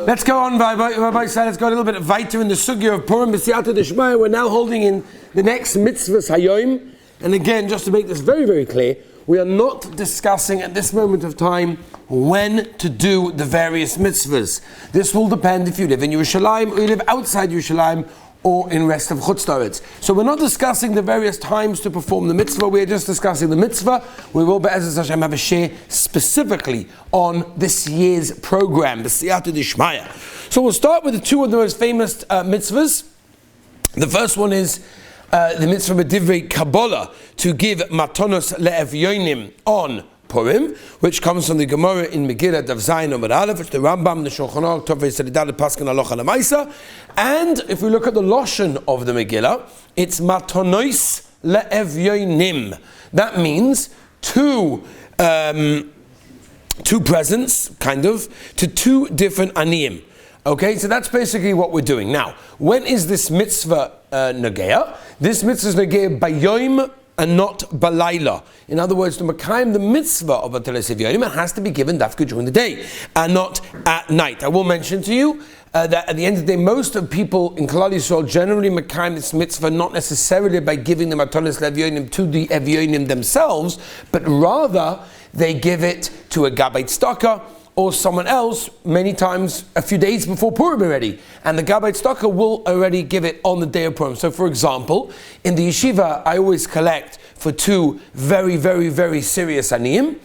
Let's go on, Rabbi said, let's go a little bit weiter in the sugya of Purim b'siyata d'shmaya. We're now holding in the next mitzvahs hayoim. And again, just to make this very, very clear, we are not discussing at this moment of time when to do the various mitzvahs. This will depend if you live in Yerushalayim or you live outside Yerushalayim or in rest of Chutz La'aretz. So we're not discussing the various times to perform the mitzvah, we're just discussing the mitzvah. We will, Be'ezus Hashem, have a share specifically on this year's program, the Siyata D'Shmaya. So we'll start with the two of the most famous mitzvahs. The first one is the mitzvah B'divrei Kabbalah, to give matonos le'evyonim on Purim, which comes from the Gemara in Megillah Daf Zayin Amud Aleph, which the Rambam, the Shulchan Aruch, Tovei Selidah, Paskin Halacha Lemaisa. And if we look at the Lashon of the Megillah, it's matonos le'evyonim. That means two presents, kind of, to two different aniyim. Okay, so that's basically what we're doing. Now, when is this mitzvah nageya? This mitzvah is nageya bayoim and not balayla. In other words, to makayim the mitzvah of Batalas Evyonim, it has to be given dafka during the day and not at night. I will mention to you that at the end of the day, most of people in Klal Yisrael generally makayim this mitzvah not necessarily by giving the Matalas Evyonim to the Evyonim themselves, but rather they give it to a Gabbai Tzedakah or someone else, many times a few days before Purim already. And the Gabbai Tzedakah will already give it on the day of Purim. So for example, in the yeshiva, I always collect for two very, very, very serious aniyim.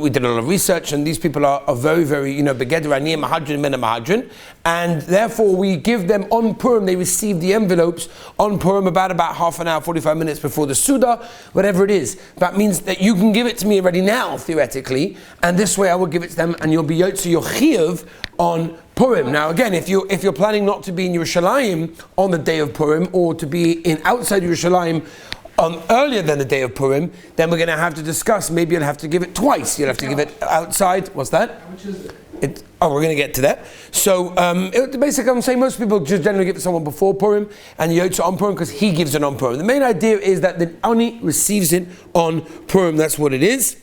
We did a lot of research, and these people are very, very, begeder aniyim, mahadrin, mena mahadrin. And therefore we give them on Purim, they receive the envelopes on Purim about half an hour, 45 minutes before the Suda, whatever it is. That means that you can give it to me already now, theoretically, and this way I will give it to them, and you'll be yotze your chiyuv on Purim. Now again, if you're planning not to be in Yerushalayim on the day of Purim, or to be in outside Yerushalayim earlier than the day of Purim, then we're going to have to discuss, maybe you'll have to give it twice. You'll have to give it outside. What's that? How much is it? We're going to get to that. So basically I'm saying most people just generally give it to someone before Purim and Yotze on Purim because he gives it on Purim. The main idea is that the Ani receives it on Purim. That's what it is.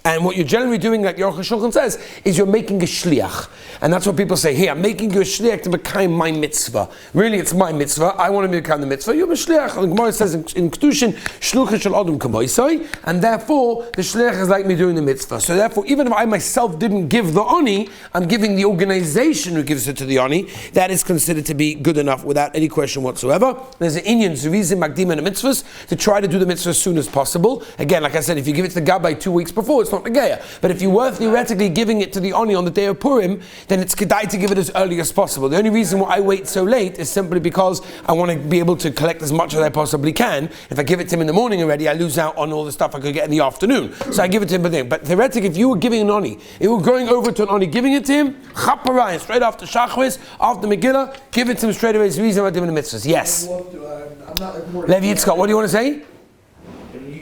And what you're generally doing, like Aruch HaShulchan says, is you're making a shliach. And that's what people say, hey, I'm making you a shliach to become my mitzvah. Really, it's my mitzvah. I want to become the mitzvah. You're a shliach. The Gemara says in Kedushin, shluchah shel adam kamoisai. And therefore, the shliach is like me doing the mitzvah. So therefore, even if I myself didn't give the ani, I'm giving the organization who gives it to the ani. That is considered to be good enough without any question whatsoever. There's an Inyan, Zuvizim, Magdim, and the mitzvahs to try to do the mitzvah as soon as possible. Again, like I said, if you give it to the Gabbai 2 weeks before, it's not Nageya. But if you were theoretically giving it to the Oni on the day of Purim, then it's kedai to give it as early as possible. The only reason why I wait so late is simply because I want to be able to collect as much as I possibly can. If I give it to him in the morning already, I lose out on all the stuff I could get in the afternoon. So I give it to him. But theoretically, if you were giving an Oni, if you were going over to an Oni, giving it to him, chaparayim, straight after Shachris, after Megillah, give it to him straight away. It's the reason why I'm doing the mitzvahs. Yes. Levi Yitzchak, what do you want to say?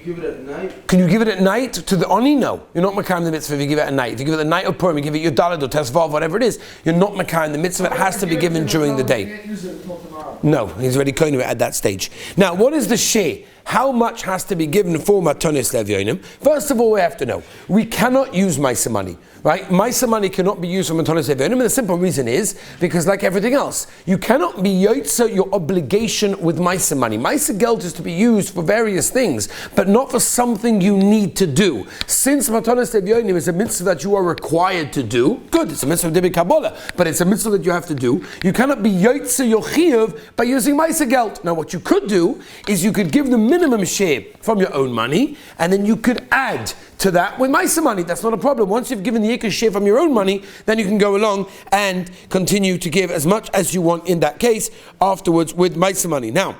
Give it at night? Can you give it at night to the Oni? No. You're not makayim the mitzvah if you give it at night. If you give it at night of Purim, you give it your Daled or Tesvav, whatever it is, you're not makayim the mitzvah. It has to be given during the day. You can't use it until tomorrow. No, he's already kohen it at that stage. Now, what is the share? How much has to be given for matonis levyonim? First of all, we have to know, we cannot use maisa money, right? Maisa money cannot be used for matonis levyonim, and the simple reason is, because like everything else, you cannot be yotze your obligation with maisa money. Maisa geld is to be used for various things, but not for something you need to do. Since matonis levyonim is a mitzvah that you are required to do, good, it's a mitzvah of Divrei Kabbalah, but it's a mitzvah that you have to do, you cannot be yotze your chiyuv by using maisa geld. Now what you could do, is you could give the minimum share from your own money, and then you could add to that with maisa money. That's not a problem. Once you've given the ikar share from your own money, then you can go along and continue to give as much as you want in that case afterwards with maisa money. Now,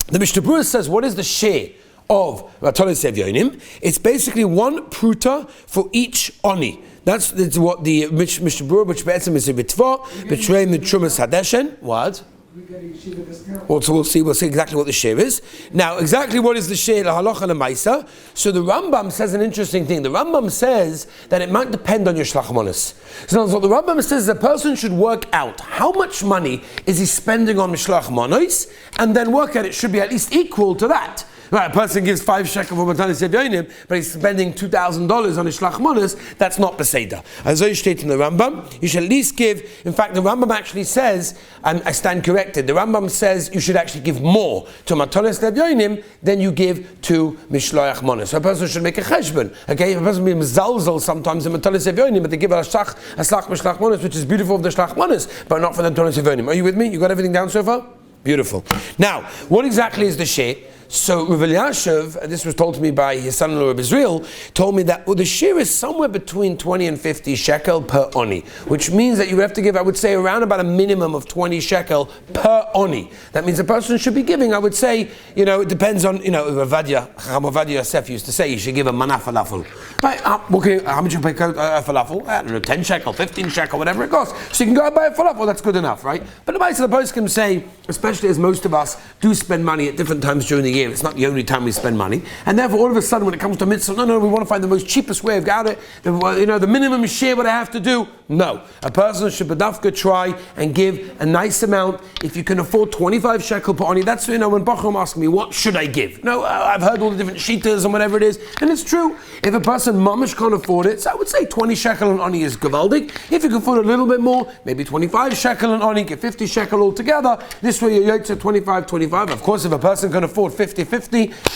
the Mishnah Berurah says, what is the share of matonis levyonim? It's basically 1 pruta for each oni. That's what the Mishnah Berurah, which be'etzem is a bitva, betraying the trumas hadeshen. What? Also, we'll see exactly what the share is. Now, exactly what is the share, la halacha la maisa? So the Rambam says an interesting thing. The Rambam says that it might depend on your shlachmonis. So what the Rambam says is a person should work out how much money is he spending on mishlach monos, and then work out it should be at least equal to that. Right, a person gives 5 shekel for Matanis Evyonim, but he's spending $2,000 on his shlachmanis. That's not beseder. As I state in the Rambam, you should at least give. In fact, the Rambam actually says, and I stand corrected. The Rambam says you should actually give more to Matanis Evyonim than you give to Mishloach Manos. So a person should make a cheshbon. Okay, a person be mezalzel sometimes in Matanis Evyonim, but they give a slach Mishloach Manos, which is beautiful of the shlach manos, but not for the Matanis Evyonim. Are you with me? You got everything down so far? Beautiful. Now, what exactly is the share? So Rav Elyashiv, this was told to me by his son-in-law of Israel, told me that the share is somewhere between 20 and 50 shekel per oni, which means that you have to give, I would say, around about a minimum of 20 shekel per oni. That means a person should be giving, I would say, it depends on, Rav Ovadia Yosef used to say, you should give a mana falafel. Right, okay, how much you pay a falafel? I don't know, 10 shekel, 15 shekel, whatever it costs. So you can go and buy a falafel, that's good enough, right? But the person can say, especially as most of us do spend money at different times during the year, it's not the only time we spend money, and therefore all of a sudden when it comes to mitzvah, no, we want to find the most cheapest way of getting it, the minimum share what I have to do. No, a person should bedafka try and give a nice amount. If you can afford 25 shekel per oni, that's when Bachram ask me, what should I give? No, I've heard all the different shitas and whatever it is, and it's true. If a person mamish can't afford it, so I would say 20 shekel an oni is gavaldik. If you can afford a little bit more, maybe 25 shekel an oni, get 50 shekel altogether. This way you're yotze 25. Of course, if a person can afford 50,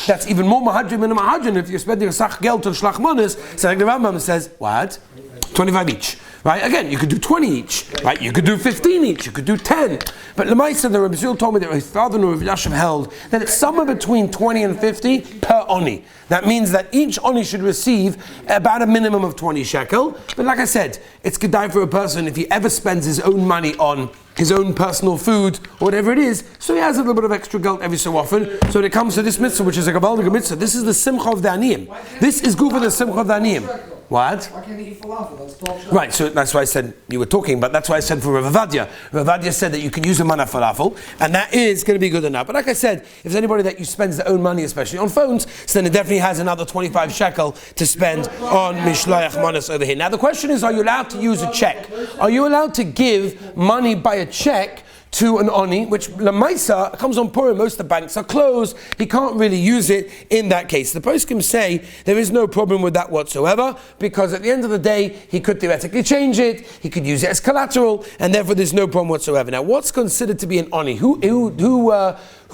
that's even more mahadrim than a mahadrim. If you're spending a sach geld on shlachmanis, so like the Rambam says, what? 25 each. Right? Again, you could do 20 each. Right? You could do 15 each. You could do 10. But Lemaisa, the Rebbe Zil told me that his father-in-law Rav Elyashiv held that it's somewhere between 20 and 50 per oni. That means that each oni should receive about a minimum of 20 shekel. But like I said, it's kedai for a person if he ever spends his own money on his own personal food, or whatever it is, so he has a little bit of extra geld every so often. So when it comes to this mitzvah, which is a gavaldik mitzvah, this is the simcha of the aniyim. This is good for the simcha of the aniyim. What? Why can't he eat falafel? That's 12 shekels. Right, so that's why I said, you were talking, but that's why I said for Rav Ovadia. Rav Ovadia said that you can use a mana falafel, and that is going to be good enough. But like I said, if there's anybody that you spends their own money, especially on phones, so then it definitely has another 25 shekel to spend on mishloach manos over here. Now the question is, are you allowed to use a check? Are you allowed to give money by a check to an oni, which Lamaisa comes on Purim, most of the banks are closed, he can't really use it in that case. The poskim say there is no problem with that whatsoever, because at the end of the day, he could theoretically change it, he could use it as collateral, and therefore there's no problem whatsoever. Now, what's considered to be an oni?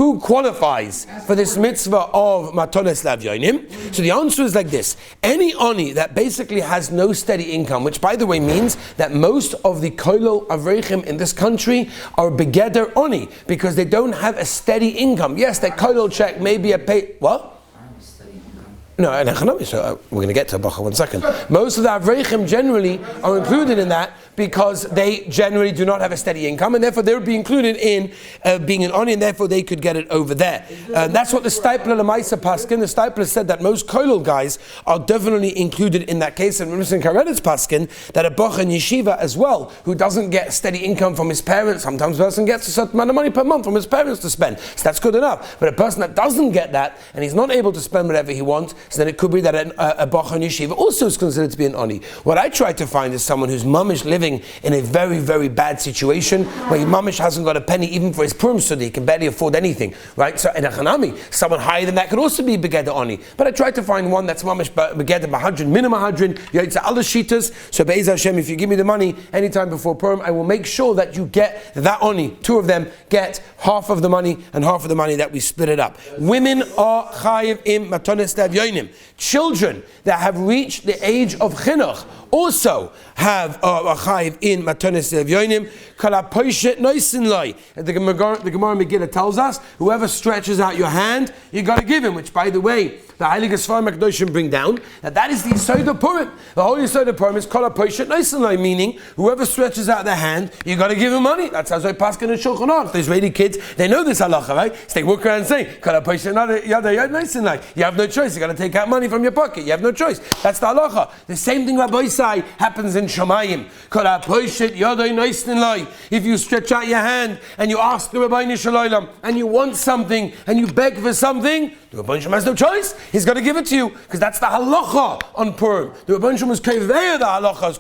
Who qualifies for this mitzvah of matones lavyonim? So the answer is like this. Any oni that basically has no steady income, which by the way means that most of the kollel avreichim in this country are begeder oni, because they don't have a steady income. Yes, their kollel check may be a pay... What? No, so we're going to get to Bacha 1 second. Most of the Avreichim generally are included in that because they generally do not have a steady income, and therefore they would be included in being an oni, and therefore they could get it over there. That's what the Stipler Lemaisa Paskin, the Stipler said that most kollel guys are definitely included in that case, and Mr. Karedit's Paskin, that a Bach and Yeshiva as well, who doesn't get steady income from his parents, sometimes a person gets a certain amount of money per month from his parents to spend, so that's good enough. But a person that doesn't get that, and he's not able to spend whatever he wants, so then it could be that a Bach and Yeshiva also is considered to be an oni. What I try to find is someone who's mamish living in a very, very bad situation, where he mamish hasn't got a penny even for his Purim study, he can barely afford anything, right? So in a Hanami, someone higher than that could also be begeder oni. But I try to find one that's mamish begeder mahadrin, minimum mahadrin, yotze other shitas. So Be'ez Hashem, if you give me the money anytime before Purim, I will make sure that you get that oni. Two of them get half of the money, and half of the money that we split it up. Women are chayiv im matones lavyonim. Children that have reached the age of chinuch also have a chayiv in matones lavyonim. Kala poishet noisin loy. The Gemara Megillah tells us, whoever stretches out your hand, you got to give him. Which, by the way, the Heilige Sfarim HaKadoshim bring down that is the Yisod of Purim. The whole Yisod of Purim is kala poishet noisin loy, meaning whoever stretches out their hand, you got to give him money. That's how I paskin and Shulchan Aruch. These Israeli kids, they know this halacha, right? So they walk around and say, kala poishet noisin loy. You have no choice. You got to take out money from your pocket. You have no choice. That's the halacha. The same thing, Rabbi Isai, happens in Shamayim. If you stretch out your hand and you ask the Rabbi Shalom and you want something and you beg for something, the Rabbi Shalom has no choice. he's got to give it to you, because that's the halacha on Purim. The Rebbeinu Shalom was kaveh the halacha,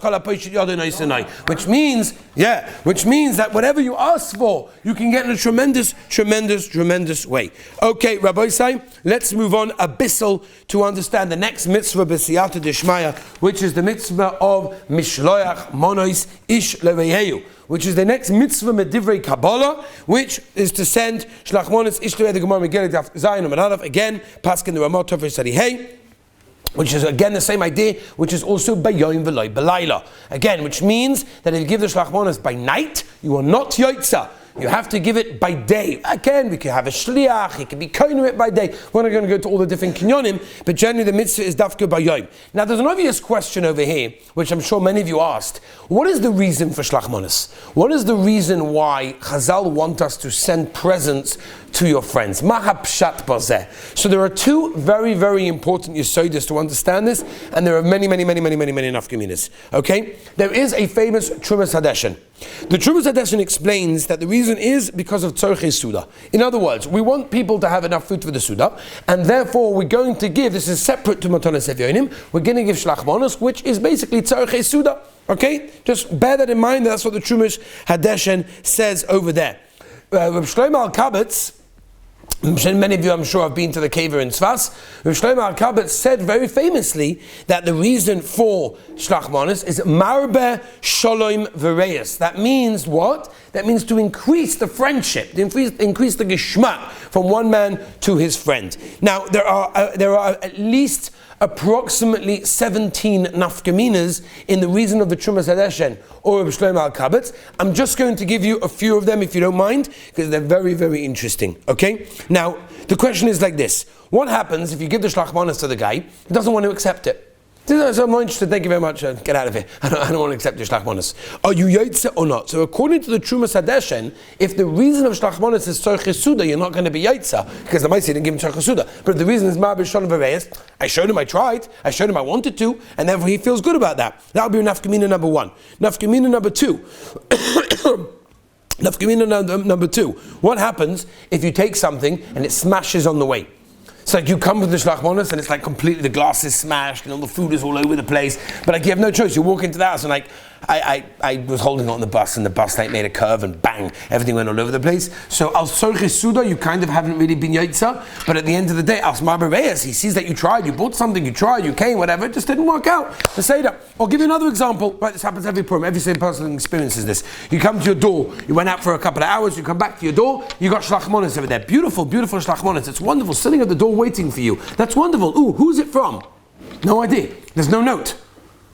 which means that whatever you ask for, you can get in a tremendous way. Okay, Rabbi Say, let's move on a bissel to understand the next mitzvah b'siyata d'shmaya, which is the mitzvah of mishloach monos ish leveyehu, which is the next mitzvah medivrei Kabbalah, which is to send shlach monos ish leveyehu. The Gemara Megillah Daf Zayin Amud Aleph, again paskin the Ramah Tov Sadihei, which is again the same idea, which is also bayom v'loy b'layla. Again, which means that if you give the shlach monos by night, you are not yotza. You have to give it by day. Again, we could have a shliach, it can be koinu it by day. We're not going to go to all the different kinyonim, but generally the mitzvah is dafka bayom. Now there's an obvious question over here, which I'm sure many of you asked. What is the reason for shlach monos? What is the reason why Chazal want us to send presents to your friends? Maha pshat bazeh. So there are two very, very important yesodis to understand this, and there are many nafkaminas. Okay? There is a famous Trumas Hadeshen. The Trumas Hadeshen explains that the reason is because of tzorchei suda. In other words, we want people to have enough food for the suda, and therefore we're going to give, this is separate to Matanas Evyonim, we're going to give shlach monos, which is basically tzorchei suda. Okay? Just bear that in mind, that's what the Trumas Hadeshen says over there. Reb Shlomo Al-Kabetz, many of you, I'm sure, have been to the kever in Tzfas. Reb Shlomo Al-Kabetz said very famously that the reason for shlach monos is marbe shalom v'reyes. That means what? That means to increase the friendship, to increase the geschmack from one man to his friend. Now, there are at least approximately 17 nafkaminas in the reason of the Trumas Hadeshen or Reb Shlomo Al-Kabetz. I'm just going to give you a few of them if you don't mind, because they're very, very interesting. Okay? Now, the question is like this. What happens if you give the shlach monos to the guy, he doesn't want to accept it? So I'm not interested, thank you very much, get out of here. I don't want to accept your shlach monos. Are you yotze or not? So according to the Trumas Hadeshen, if the reason of shlach monos is tzorchei suda, you're not going to be yotze, because the Maaseh didn't give him tzorchei suda. But if the reason is ma'abel shalom v'reyes, I showed him I tried, I showed him I wanted to, and therefore he feels good about that. That would be nafkamina number one. Nafkamina number two. Nafkamina number two. What happens if you take something and it smashes on the way? It's like you come with the shlach monos and it's like completely, the glass is smashed and all the food is all over the place, but like you have no choice. You walk into the house and like, I was holding it on the bus and the bus like made a curve and bang, everything went all over the place. So al tzorchei suda, you kind of haven't really been yotza, but at the end of the day, al smar b'reyes, he sees that you tried, you bought something, you tried, you came, whatever, it just didn't work out. The Seder. I'll give you another example. Right, this happens every Purim, every single person experiences this. You come to your door, you went out for a couple of hours, you come back to your door, you got shlach monos over there. Beautiful, beautiful shlach monos. It's wonderful, sitting at the door waiting for you. That's wonderful. Ooh, who's it from? No idea. There's no note.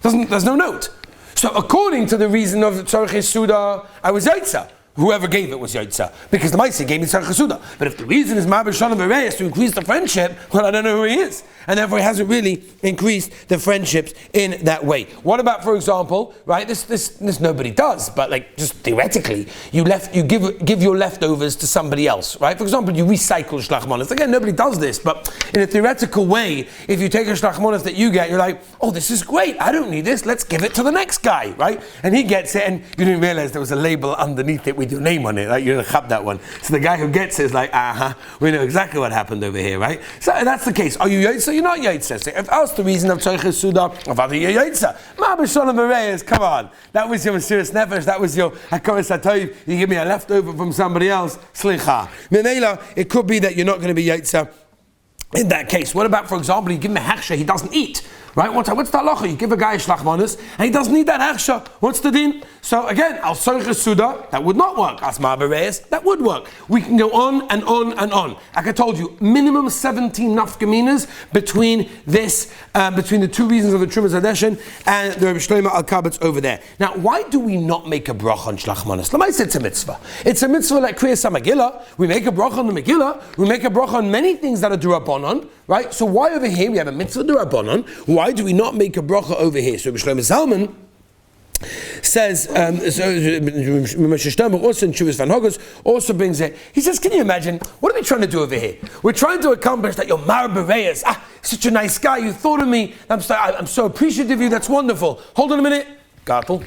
There's no note. So according to the reason of tzorchei suda, I was yotza. Whoever gave it was yotza, because the Maaseh gave me tzorchei suda. But if the reason is ma'abel shalom v'reyes, to increase the friendship, well, I don't know who he is, and therefore he hasn't really increased the friendships in that way. What about, for example, right? This nobody does, but like just theoretically, you give your leftovers to somebody else, right? For example, you recycle shlach monos. Again, nobody does this, but in a theoretical way, if you take a shlach monos that you get, you're like, oh, this is great. I don't need this. Let's give it to the next guy, right? And he gets it, and you didn't realize there was a label underneath it with your name on it, like you're gonna chap that one. So the guy who gets it is like, we know exactly what happened over here, right? So that's the case. Are you yotza? You're not yotza. So if asked the reason of tzorchei suda, of other you're yotza. Ma'abel shalom v'reyes, come on. That was your Mesiras Nefesh, that was your hakoros hatoiv. You give me a leftover from somebody else, slicha. Memela, it could be that you're not going to be yotza in that case. What about, for example, you give him a hechsher, he doesn't eat. Right? What's the halacha? You give a guy a shlach monos and he doesn't need that hechsher. What's the din? So again, al tzorchei suda, that would not work. As ma'abel b'reyes, that would work. We can go on and on and on. Like I told you, minimum 17 nafkaminas between this, between the two reasons of the Trumas Hadeshen and the Reb Shlomo Al-Kabetz over there. Now, why do we not make a bracha on shlach monos? L'maaseh, it's a mitzvah. It's a mitzvah like Kriyas HaMegillah. We make a bracha on the Megillah. We make a bracha on many things that are d'Rabbanan, right? So why over here we have a mitzvah d'Rabbanan? Why do we not make a bracha over here? So Reb Shlomo Zalman says, also brings it. He says, can you imagine, what are we trying to do over here? We're trying to accomplish that you're mar b'reyes. Such a nice guy, you thought of me. I'm so appreciative of you, that's wonderful. Hold on a minute. Gartel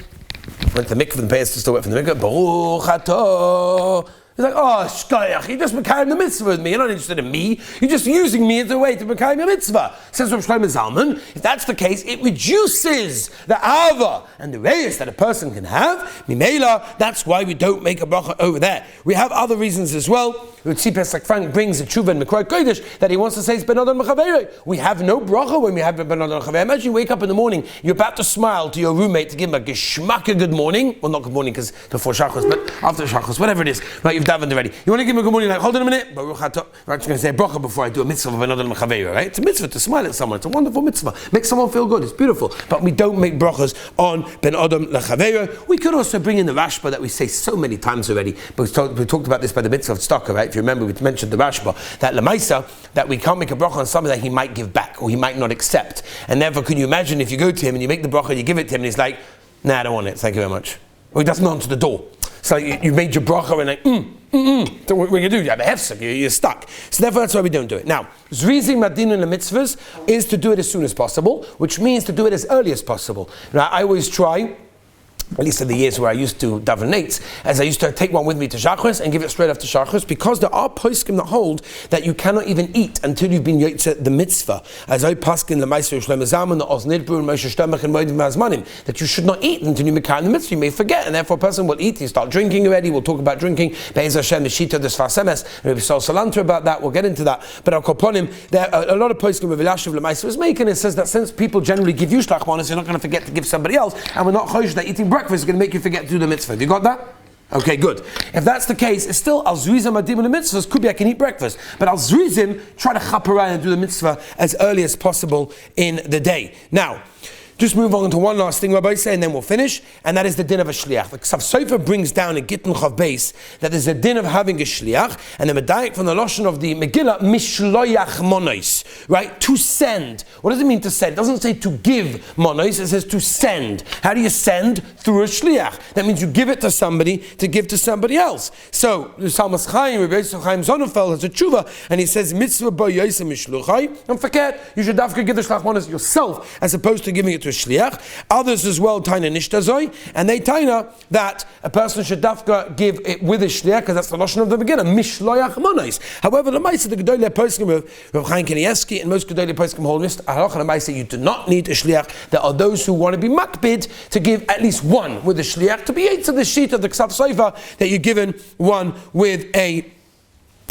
went to the mikveh, the payas to still wait for the mikveh. Baruch atah. He's like, oh, shkoyach, you're just mekayim the mitzvah with me. You're not interested in me. You're just using me as a way to mekayim your mitzvah. Says Rav Shlomo Zalman, if that's the case, it reduces the ava and the reyes that a person can have. Mimela, that's why we don't make a bracha over there. We have other reasons as well. Like Frank brings a tshuva in Mekor Kodesh that he wants to say it's ben adam l'chaverei. We have no bracha when we have ben adam l'chaverei. Imagine you wake up in the morning, you're about to smile to your roommate to give him a geschmacke good morning. Well, not good morning because before shachos, but after shachos, whatever it is. Right, you've davened already. You want to give him a good morning, like, hold on a minute. Baruch atah. I'm just going to say bracha before I do a mitzvah of ben adam l'chaverei, right? It's a mitzvah to smile at someone. It's a wonderful mitzvah. Makes someone feel good. It's beautiful. But we don't make brachas on ben adam l'chaverei. We could also bring in the Rashba that we say so many times already. But we talked about this by the mitzvah of tzedakah, right? If you remember, we mentioned the Rashba, that Lamaisa, that we can't make a bracha on something that he might give back or he might not accept. And therefore, can you imagine if you go to him and you make the bracha, you give it to him and he's like, nah, I don't want it, thank you very much. Or he doesn't answer the door. So you made your bracha and like, So what you do? You have a hefsek, you're stuck. So therefore, that's why we don't do it. Now, Zrizim Madin in the mitzvahs is to do it as soon as possible, which means to do it as early as possible. Now, I always try, at least in the years where I used to daven nates, as I used to take one with me to Shachris and give it straight after Shachris, because there are poskim that hold that you cannot even eat until you've been yotze the mitzvah. As I paskin l'maiser Shlomo Zalman, the Oz Nidbur, and Moshe Shtomach, and Moedim Mazmanim, that you should not eat until you mekayim the mitzvah. You may forget, and therefore a person will eat. You start drinking already. We'll talk about drinking. Be'ez Hashem, the Shita, the Sfar Semes, and Rabbi Sol Salanter about that. We'll get into that. But I'll call him. There are a lot of poskim with Elashiv l'maiser was making. It says that since people generally give you shlach manos, you're not going to forget to give somebody else, and we're not chosh that eating breakfast is going to make you forget to do the mitzvah. Have you got that? Okay, good. If that's the case, it's still al zuizim adim in the mitzvahs. Could be I can eat breakfast, but al zuizim try to chaparayim and do the mitzvah as early as possible in the day. Now, just move on to one last thing, Rabbi say, and then we'll finish, and that is the din of a shliach. The Ksav Sofer brings down in Gittin Chav Beis that there's a din of having a shliach, and the medayik from the Lashon of the Megillah, mishloyach monos, right? To send. What does it mean to send? It doesn't say to give monos, it says to send. How do you send? Through a shliach. That means you give it to somebody to give to somebody else. So, the Salmas Chaim, Rabbi Chaim Zonenfeld has a tshuva, and he says, mitzvah bo yosem mishluchai, don't forget, you should dafka give the shlach monos yourself, as opposed to giving it to a shliach. Others as well taina nishtazoi, and they taina that a person should dafka give it with a shliach, because that's the lashon of the beginner, mishloyach monos. However, the ma'aseh the gedolei poskim of Rav Chaim Kanievsky and most gedolei poskim hold this halacha the ma'aseh you do not need a shliach. There are those who want to be makbid to give at least one with a shliach to be eight to the sheet of the Ksav Sofer that you're given one with the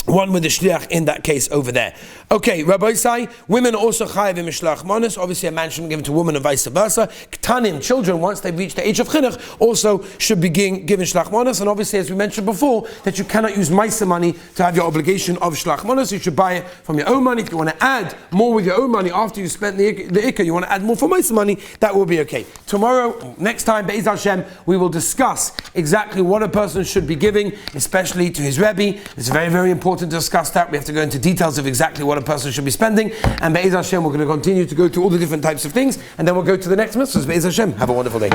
shliach in that case over there. Okay, Rabbi Sai, women also chayav in mishlach manos. Obviously, a man shouldn't give it to a woman and vice versa. Ktanim, children, once they've reached the age of chinuch, also should be given shlach manos. And obviously, as we mentioned before, that you cannot use maisa money to have your obligation of shlach manos. You should buy it from your own money. If you want to add more with your own money after you spent the ikka, you want to add more for maisa money, that will be okay. Tomorrow, next time, Be'ez Hashem, we will discuss exactly what a person should be giving, especially to his Rebbe. It's very, very important to discuss that. We have to go into details of exactly what a person should be spending, and Be'ez Hashem we're going to continue to go through all the different types of things, and then we'll go to the next mitzvahs. Be'ez Hashem, have a wonderful day.